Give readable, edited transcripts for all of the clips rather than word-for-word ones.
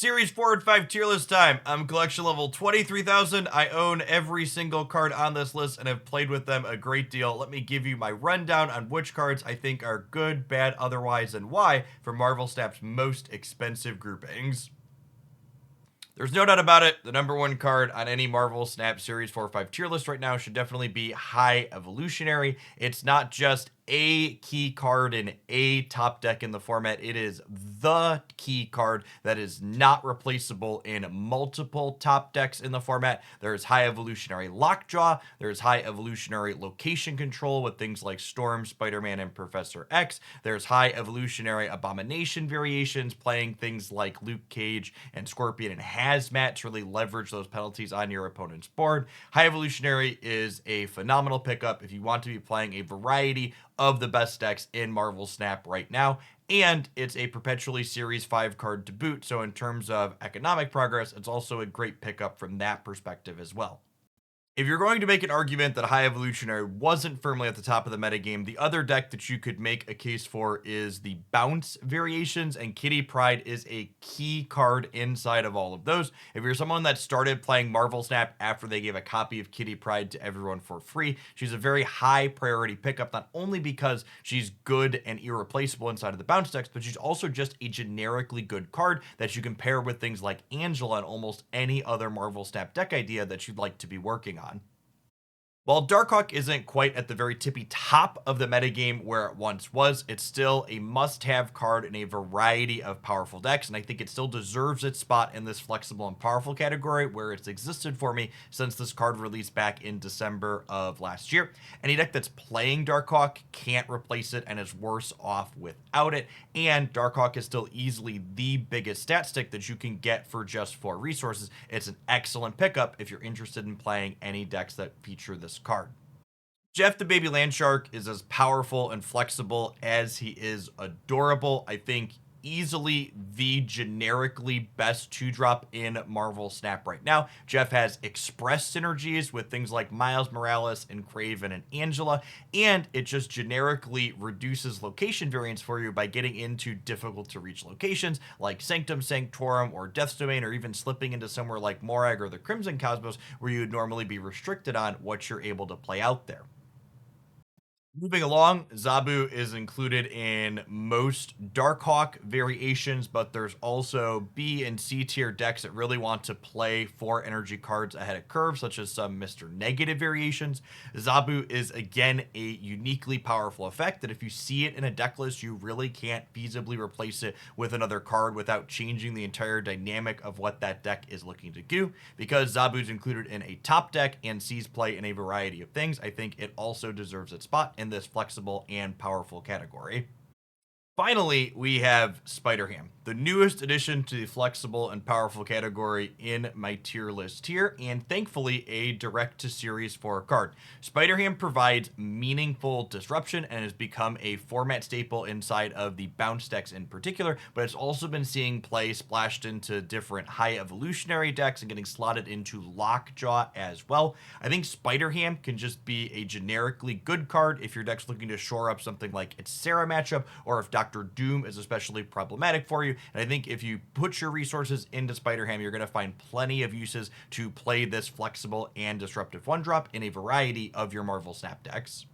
Series 4 and 5 tier list time. I'm collection level 23,000. I own every single card on this list and have played with them a great deal. Let me give you my rundown on which cards I think are good, bad, otherwise, and why for Marvel Snap's most expensive groupings. There's no doubt about it. The number one card on any Marvel Snap Series 4 or 5 tier list right now should definitely be High Evolutionary. It's not just a key card in a top deck in the format. It is the key card that is not replaceable in multiple top decks in the format. There's High Evolutionary Lockjaw. There's High Evolutionary Location Control with things like Storm, Spider-Man, and Professor X. There's High Evolutionary Abomination variations, playing things like Luke Cage and Scorpion and Hazmat to really leverage those penalties on your opponent's board. High Evolutionary is a phenomenal pickup if you want to be playing a variety of the best decks in Marvel Snap right now, and it's a perpetually Series 5 card to boot, so in terms of economic progress, it's also a great pickup from that perspective as well. If you're going to make an argument that High Evolutionary wasn't firmly at the top of the metagame, the other deck that you could make a case for is the Bounce variations, and Kitty Pryde is a key card inside of all of those. If you're someone that started playing Marvel Snap after they gave a copy of Kitty Pryde to everyone for free, she's a very high priority pickup, not only because she's good and irreplaceable inside of the Bounce decks, but she's also just a generically good card that you can pair with things like Angela and almost any other Marvel Snap deck idea that you'd like to be working on. While Darkhawk isn't quite at the very tippy top of the metagame where it once was, it's still a must-have card in a variety of powerful decks, and I think it still deserves its spot in this flexible and powerful category where it's existed for me since this card released back in December of last year. Any deck that's playing Darkhawk can't replace it and is worse off without it, and Darkhawk is still easily the biggest stat stick that you can get for just 4 resources. It's an excellent pickup if you're interested in playing any decks that feature this card. Jeff the Baby Landshark is as powerful and flexible as he is adorable. I think easily the generically best 2-drop in Marvel Snap right now. Jeff has express synergies with things like Miles Morales and Kraven and Angela, and it just generically reduces location variance for you by getting into difficult to reach locations like Sanctum Sanctorum or Death's Domain, or even slipping into somewhere like Morag or the Crimson Cosmos where you would normally be restricted on what you're able to play out there. Moving along, Zabu is included in most Darkhawk variations, but there's also B and C tier decks that really want to play 4 energy cards ahead of curve, such as some Mr. Negative variations. Zabu is again a uniquely powerful effect that if you see it in a deck list, you really can't feasibly replace it with another card without changing the entire dynamic of what that deck is looking to do. Because Zabu's included in a top deck and sees play in a variety of things, I think it also deserves its spot in this flexible and powerful category. Finally, we have Spider-Ham, the newest addition to the flexible and powerful category in my tier list here, and thankfully a direct-to-series 4 card. Spider-Ham provides meaningful disruption and has become a format staple inside of the bounce decks in particular, but it's also been seeing play splashed into different high evolutionary decks and getting slotted into Lockjaw as well. I think Spider-Ham can just be a generically good card if your deck's looking to shore up something like its Sarah matchup, or if Dr. Doom is especially problematic for you. And I think if you put your resources into Spider-Ham, you're going to find plenty of uses to play this flexible and disruptive 1-drop in a variety of your Marvel Snap decks.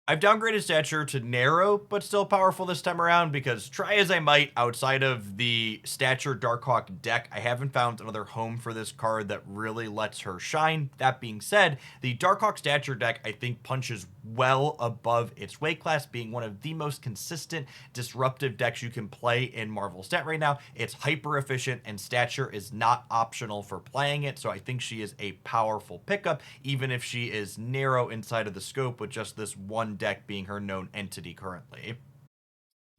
I've downgraded stature to narrow, but still powerful this time around, because try as I might, outside of the stature Darkhawk deck, I haven't found another home for this card that really lets her shine. That being said, the Darkhawk stature deck I think punches well above its weight class, being one of the most consistent disruptive decks you can play in Marvel Stat right now. It's hyper efficient and stature is not optional for playing it, so I think she is a powerful pickup, even if she is narrow inside of the scope with just this one deck being her known entity currently.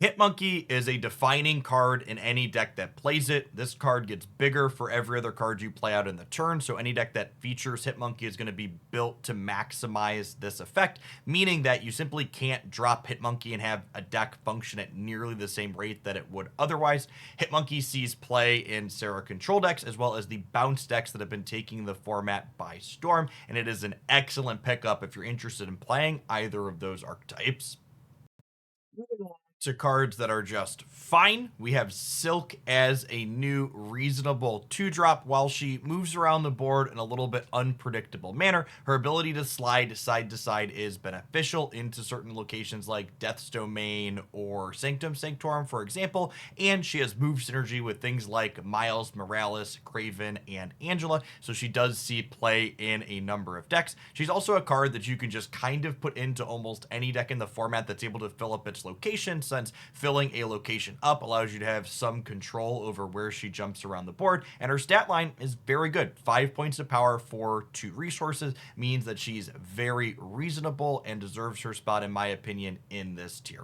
Hitmonkey is a defining card in any deck that plays it. This card gets bigger for every other card you play out in the turn, so any deck that features Hitmonkey is going to be built to maximize this effect, meaning that you simply can't drop Hitmonkey and have a deck function at nearly the same rate that it would otherwise. Hitmonkey sees play in Sarah control decks as well as the bounce decks that have been taking the format by storm, and it is an excellent pickup if you're interested in playing either of those archetypes. To cards that are just fine, we have Silk as a new reasonable 2-drop. While she moves around the board in a little bit unpredictable manner, her ability to slide side to side is beneficial into certain locations like Death's Domain or Sanctum Sanctorum, for example, and she has move synergy with things like Miles Morales, Craven, and Angela, so she does see play in a number of decks. She's also a card that you can just kind of put into almost any deck in the format that's able to fill up its location, since filling a location up allows you to have some control over where she jumps around the board, and her stat line is very good. 5 points of power for 2 resources means that she's very reasonable and deserves her spot, in my opinion, in this tier.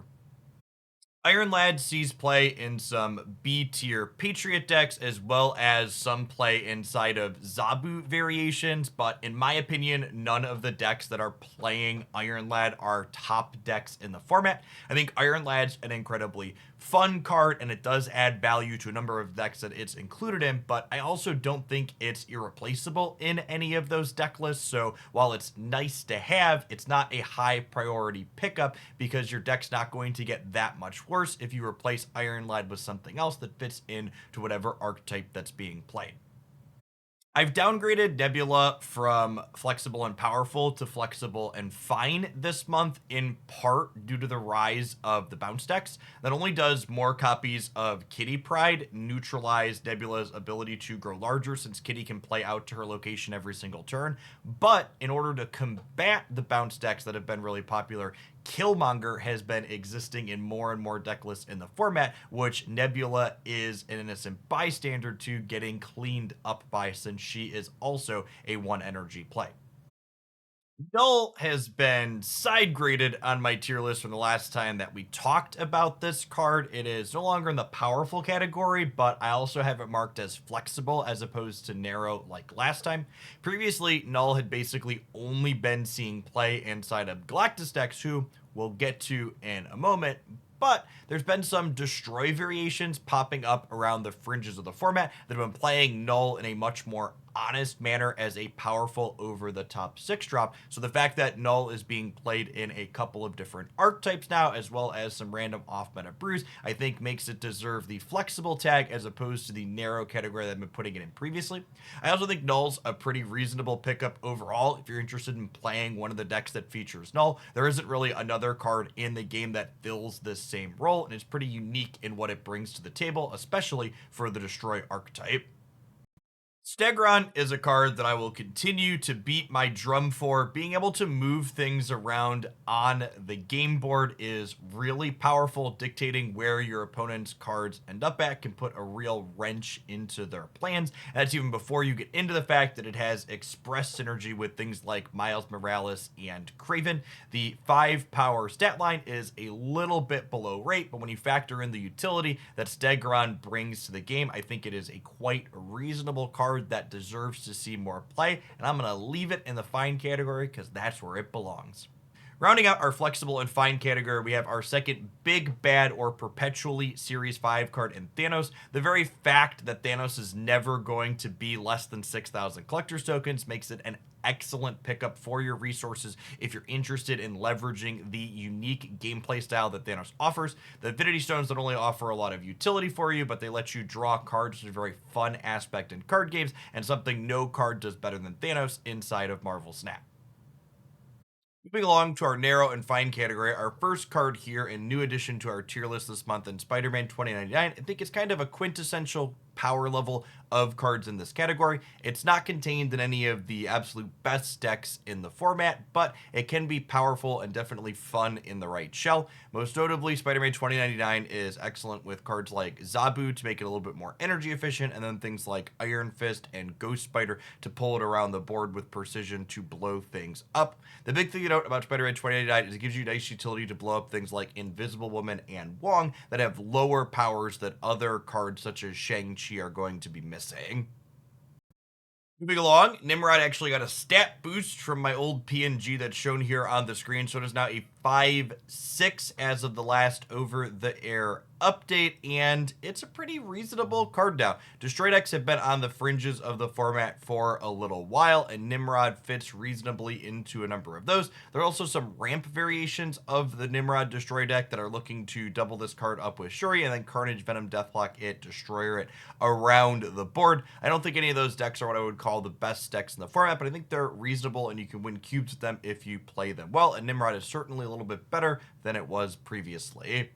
Iron Lad sees play in some B tier Patriot decks, as well as some play inside of Zabu variations, but in my opinion, none of the decks that are playing Iron Lad are top decks in the format. I think Iron Lad's an incredibly fun card, and it does add value to a number of decks that it's included in, but I also don't think it's irreplaceable in any of those deck lists. So while it's nice to have, it's not a high priority pickup, because your deck's not going to get that much worse if you replace Iron Lad with something else that fits into whatever archetype that's being played. I've downgraded Nebula from flexible and powerful to flexible and fine this month, in part due to the rise of the bounce decks. That only does more copies of Kitty Pride neutralize Nebula's ability to grow larger, since Kitty can play out to her location every single turn. But in order to combat the bounce decks that have been really popular, Killmonger has been existing in more and more deck lists in the format, which Nebula is an innocent bystander to getting cleaned up by, since she is also a 1 energy play. Null has been side graded on my tier list from the last time that we talked about this card. It is no longer in the powerful category, but I also have it marked as flexible as opposed to narrow like last time. Previously, Null had basically only been seeing play inside of Galactus decks, who we'll get to in a moment, but there's been some destroy variations popping up around the fringes of the format that have been playing Null in a much more honest manner as a powerful over-the-top 6-drop. So the fact that Null is being played in a couple of different archetypes now, as well as some random off-meta brews, I think makes it deserve the flexible tag as opposed to the narrow category that I've been putting it in previously. I also think Null's a pretty reasonable pickup overall if you're interested in playing one of the decks that features Null. There isn't really another card in the game that fills this same role, and it's pretty unique in what it brings to the table, especially for the Destroy archetype. Stegron is a card that I will continue to beat my drum for. Being able to move things around on the game board is really powerful. Dictating where your opponent's cards end up at can put a real wrench into their plans. And that's even before you get into the fact that it has express synergy with things like Miles Morales and Craven. The 5 power stat line is a little bit below rate, but when you factor in the utility that Stegron brings to the game, I think it is a quite reasonable card that deserves to see more play, and I'm going to leave it in the fine category because that's where it belongs. Rounding out our flexible and fine category, we have our second big bad or perpetually Series 5 card in Thanos. The very fact that Thanos is never going to be less than 6,000 collector's tokens makes it an excellent pickup for your resources if you're interested in leveraging the unique gameplay style that Thanos offers. The Infinity Stones not only offer a lot of utility for you, but they let you draw cards, which is a very fun aspect in card games, and something no card does better than Thanos inside of Marvel Snap. Moving along to our narrow and fine category, our first card here and new addition to our tier list this month in Spider-Man 2099, I think it's kind of a quintessential power level of cards in this category. It's not contained in any of the absolute best decks in the format, but it can be powerful and definitely fun in the right shell. Most notably, Spider-Man 2099 is excellent with cards like Zabu to make it a little bit more energy efficient, and then things like Iron Fist and Ghost Spider to pull it around the board with precision to blow things up. The big thing to note about Spider-Man 2099 is it gives you nice utility to blow up things like Invisible Woman and Wong that have lower powers that other cards such as Shang-Chi are going to be missing. Moving along, Nimrod actually got a stat boost from my old PNG that's shown here on the screen, so it is now a 1.56 as of the last over-the-air update, and it's a pretty reasonable card now. Destroy decks have been on the fringes of the format for a little while, and Nimrod fits reasonably into a number of those. There are also some ramp variations of the Nimrod Destroy deck that are looking to double this card up with Shuri, and then Carnage, Venom, Deathlock it, Destroyer it around the board. I don't think any of those decks are what I would call the best decks in the format, but I think they're reasonable, and you can win cubes with them if you play them well, and Nimrod is certainly a little bit better than it was previously.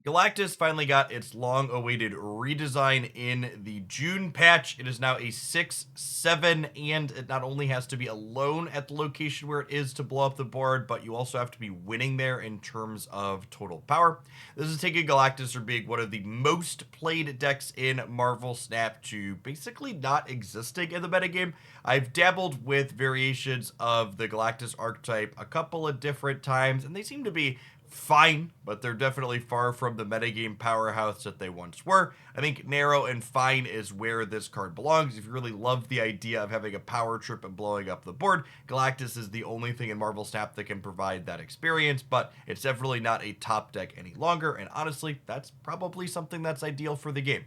Galactus finally got its long-awaited redesign in the June patch. It is now a 6/7, and it not only has to be alone at the location where it is to blow up the board, but you also have to be winning there in terms of total power. This is taking Galactus from being one of the most played decks in Marvel Snap to basically not existing in the metagame. I've dabbled with variations of the Galactus archetype a couple of different times, and they seem to be fine, but they're definitely far from the metagame powerhouse that they once were. I think narrow and fine is where this card belongs. If you really love the idea of having a power trip and blowing up the board, Galactus is the only thing in Marvel Snap that can provide that experience, but it's definitely not a top deck any longer, and honestly, that's probably something that's ideal for the game.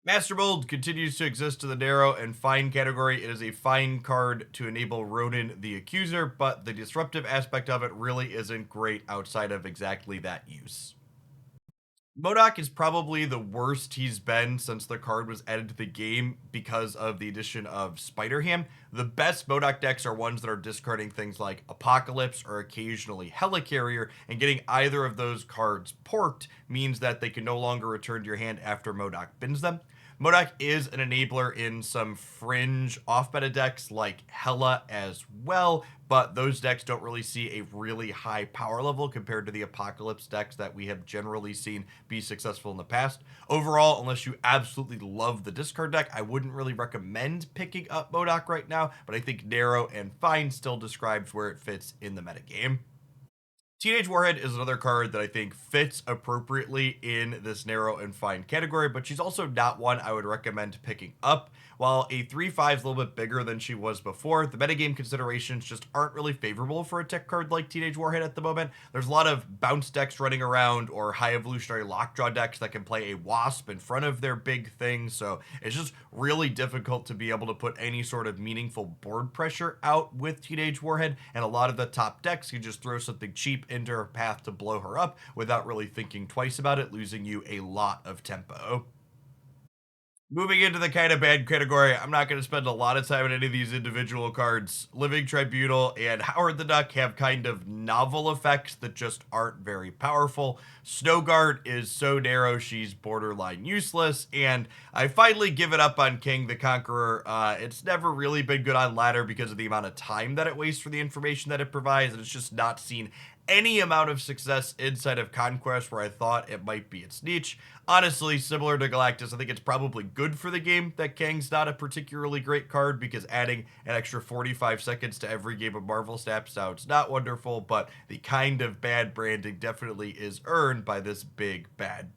Master Mold continues to exist in the narrow and fine category. It is a fine card to enable Ronin the Accuser, but the disruptive aspect of it really isn't great outside of exactly that use. MODOK is probably the worst he's been since the card was added to the game because of the addition of Spider-Ham. The best MODOK decks are ones that are discarding things like Apocalypse or occasionally Helicarrier, and getting either of those cards porked means that they can no longer return to your hand after MODOK bins them. MODOK is an enabler in some fringe off-meta decks like Hela as well, but those decks don't really see a really high power level compared to the Apocalypse decks that we have generally seen be successful in the past. Overall, unless you absolutely love the discard deck, I wouldn't really recommend picking up MODOK right now, but I think narrow and fine still describes where it fits in the metagame. Teenage Warhead is another card that I think fits appropriately in this narrow and fine category, but she's also not one I would recommend picking up. While a 3/5 is a little bit bigger than she was before, the metagame considerations just aren't really favorable for a tech card like Teenage Warhead at the moment. There's a lot of bounce decks running around or high evolutionary lockjaw decks that can play a Wasp in front of their big thing, so it's just really difficult to be able to put any sort of meaningful board pressure out with Teenage Warhead, and a lot of the top decks can just throw something cheap into her path to blow her up without really thinking twice about it, losing you a lot of tempo. Moving into the kind of bad category, I'm not going to spend a lot of time on any of these individual cards. Living Tribunal and Howard the Duck have kind of novel effects that just aren't very powerful. Snowguard is so narrow she's borderline useless, and I finally give it up on King the Conqueror. It's never really been good on ladder because of the amount of time that it wastes for the information that it provides, and it's just not seen any amount of success inside of Conquest where I thought it might be its niche. Honestly, similar to Galactus, I think it's probably good for the game that Kang's not a particularly great card, because adding an extra 45 seconds to every game of Marvel Snap sounds not wonderful, but the kind of bad branding definitely is earned by this big bad.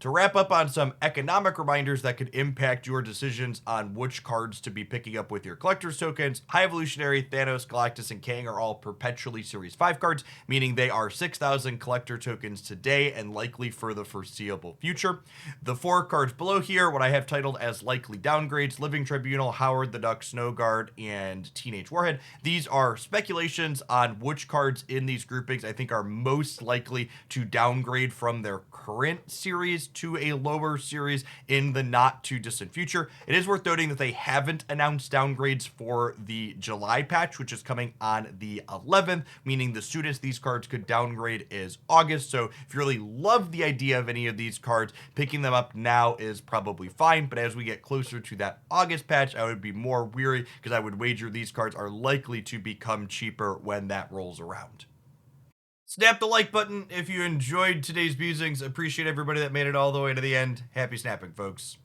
To wrap up on some economic reminders that could impact your decisions on which cards to be picking up with your collector's tokens, High Evolutionary, Thanos, Galactus, and Kang are all perpetually Series 5 cards, meaning they are 6,000 collector tokens today and likely for the foreseeable future. The 4 cards below here, what I have titled as likely downgrades: Living Tribunal, Howard the Duck, Snowguard, and Teenage Warhead. These are speculations on which cards in these groupings I think are most likely to downgrade from their current series to a lower series in the not too distant future. It is worth noting that they haven't announced downgrades for the July patch, which is coming on the 11th, meaning the soonest these cards could downgrade is August. So if you really love the idea of any of these cards, picking them up now is probably fine, but as we get closer to that August patch, I would be more weary, because I would wager these cards are likely to become cheaper when that rolls around. Snap the like button if you enjoyed today's musings. Appreciate everybody that made it all the way to the end. Happy snapping, folks.